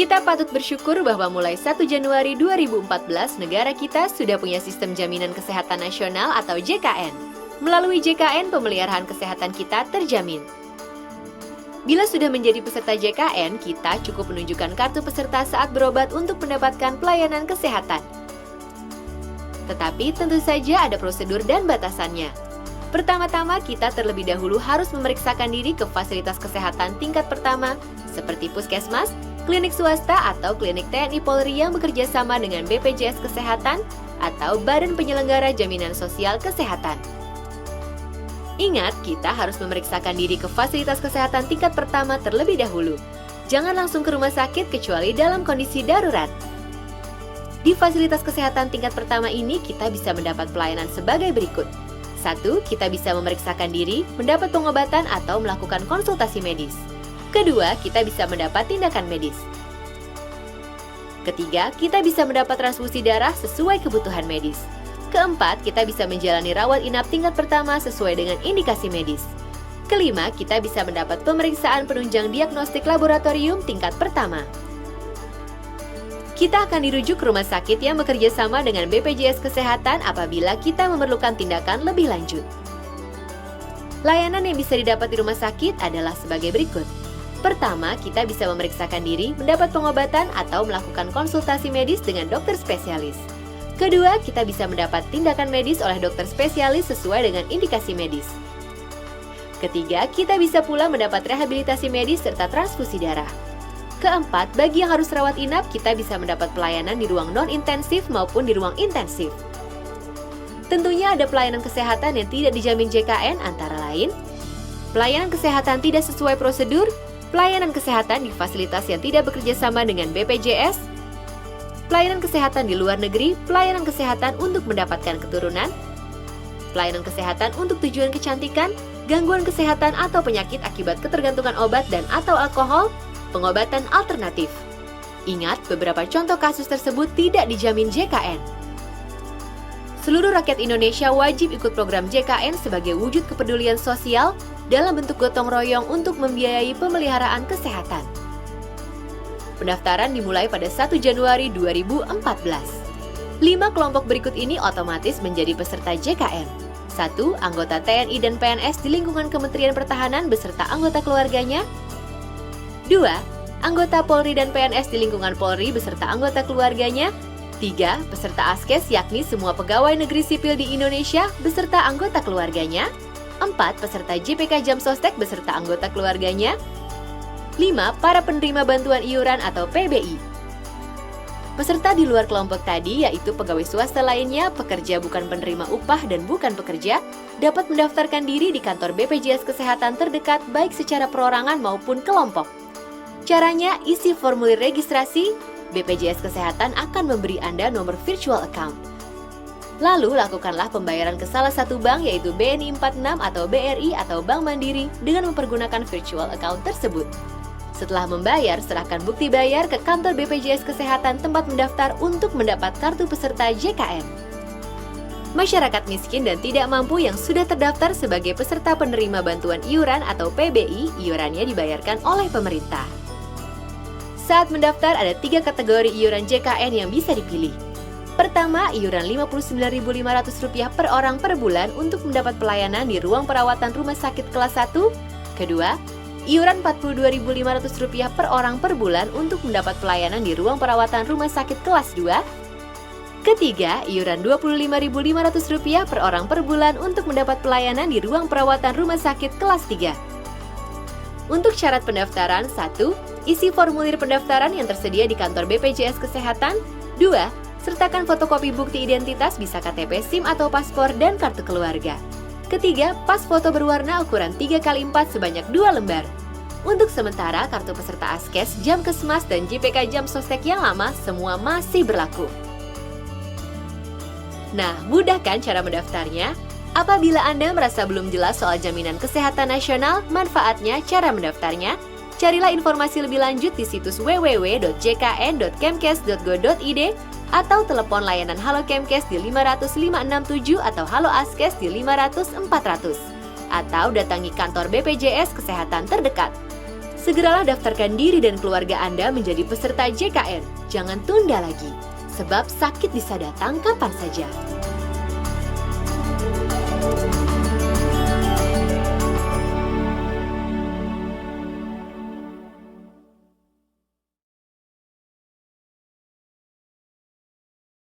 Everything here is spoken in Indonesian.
Kita patut bersyukur bahwa mulai 1 Januari 2014 negara kita sudah punya sistem jaminan kesehatan nasional atau JKN. Melalui JKN, pemeliharaan kesehatan kita terjamin. Bila sudah menjadi peserta JKN, kita cukup menunjukkan kartu peserta saat berobat untuk mendapatkan pelayanan kesehatan. Tetapi tentu saja ada prosedur dan batasannya. Pertama-tama, kita terlebih dahulu harus memeriksakan diri ke fasilitas kesehatan tingkat pertama seperti puskesmas, klinik swasta atau klinik TNI Polri yang bekerja sama dengan BPJS Kesehatan atau Badan Penyelenggara Jaminan Sosial Kesehatan. Ingat, kita harus memeriksakan diri ke fasilitas kesehatan tingkat pertama terlebih dahulu. Jangan langsung ke rumah sakit kecuali dalam kondisi darurat. Di fasilitas kesehatan tingkat pertama ini, kita bisa mendapat pelayanan sebagai berikut. 1. Kita bisa memeriksakan diri, mendapat pengobatan atau melakukan konsultasi medis. Kedua, kita bisa mendapat tindakan medis. Ketiga, kita bisa mendapat transfusi darah sesuai kebutuhan medis. Keempat, kita bisa menjalani rawat inap tingkat pertama sesuai dengan indikasi medis. Kelima, kita bisa mendapat pemeriksaan penunjang diagnostik laboratorium tingkat pertama. Kita akan dirujuk ke rumah sakit yang bekerja sama dengan BPJS Kesehatan apabila kita memerlukan tindakan lebih lanjut. Layanan yang bisa didapat di rumah sakit adalah sebagai berikut. Pertama, kita bisa memeriksakan diri, mendapat pengobatan, atau melakukan konsultasi medis dengan dokter spesialis. Kedua, kita bisa mendapat tindakan medis oleh dokter spesialis sesuai dengan indikasi medis. Ketiga, kita bisa pula mendapat rehabilitasi medis serta transfusi darah. Keempat, bagi yang harus rawat inap, kita bisa mendapat pelayanan di ruang non-intensif maupun di ruang intensif. Tentunya ada pelayanan kesehatan yang tidak dijamin JKN antara lain pelayanan kesehatan tidak sesuai prosedur, pelayanan kesehatan di fasilitas yang tidak bekerja sama dengan BPJS, pelayanan kesehatan di luar negeri, pelayanan kesehatan untuk mendapatkan keturunan, pelayanan kesehatan untuk tujuan kecantikan, gangguan kesehatan atau penyakit akibat ketergantungan obat dan atau alkohol, pengobatan alternatif. Ingat, beberapa contoh kasus tersebut tidak dijamin JKN. Seluruh rakyat Indonesia wajib ikut program JKN sebagai wujud kepedulian sosial dalam bentuk gotong royong untuk membiayai pemeliharaan kesehatan. Pendaftaran dimulai pada 1 Januari 2014. 5 kelompok berikut ini otomatis menjadi peserta JKN. 1. Anggota TNI dan PNS di lingkungan Kementerian Pertahanan beserta anggota keluarganya. 2. Anggota Polri dan PNS di lingkungan Polri beserta anggota keluarganya. 3. Peserta ASKES yakni semua pegawai negeri sipil di Indonesia beserta anggota keluarganya. 4. Peserta JPK Jamsostek beserta anggota keluarganya. 5. Para penerima bantuan iuran atau PBI. Peserta di luar kelompok tadi yaitu pegawai swasta lainnya, pekerja bukan penerima upah dan bukan pekerja, dapat mendaftarkan diri di kantor BPJS Kesehatan terdekat baik secara perorangan maupun kelompok. Caranya, isi formulir registrasi, BPJS Kesehatan akan memberi Anda nomor virtual account. Lalu, lakukanlah pembayaran ke salah satu bank yaitu BNI 46 atau BRI atau Bank Mandiri dengan mempergunakan virtual account tersebut. Setelah membayar, serahkan bukti bayar ke kantor BPJS Kesehatan tempat mendaftar untuk mendapat kartu peserta JKN. Masyarakat miskin dan tidak mampu yang sudah terdaftar sebagai peserta penerima bantuan iuran atau PBI, iurannya dibayarkan oleh pemerintah. Saat mendaftar ada 3 kategori iuran JKN yang bisa dipilih. Pertama, iuran Rp59.500 per orang per bulan untuk mendapat pelayanan di ruang perawatan rumah sakit kelas 1. Kedua, iuran Rp42.500 per orang per bulan untuk mendapat pelayanan di ruang perawatan rumah sakit kelas 2. Ketiga, iuran Rp25.500 per orang per bulan untuk mendapat pelayanan di ruang perawatan rumah sakit kelas 3. Untuk syarat pendaftaran, 1. Isi formulir pendaftaran yang tersedia di kantor BPJS Kesehatan. 2. Sertakan fotokopi bukti identitas bisa KTP, SIM atau paspor dan kartu keluarga. Ketiga, pas foto berwarna ukuran 3x4 sebanyak 2 lembar. Untuk sementara, kartu peserta ASKES, Jamkesmas, dan JPK Jamsostek yang lama semua masih berlaku. Nah, mudah kan cara mendaftarnya? Apabila Anda merasa belum jelas soal jaminan kesehatan nasional, manfaatnya, cara mendaftarnya, carilah informasi lebih lanjut di situs www.jkn.kemkes.go.id atau telepon layanan Halo Kemkes di 500 567 atau Halo Askes di 500 400 atau datangi kantor BPJS Kesehatan terdekat. Segeralah daftarkan diri dan keluarga Anda menjadi peserta JKN. Jangan tunda lagi, sebab sakit bisa datang kapan saja.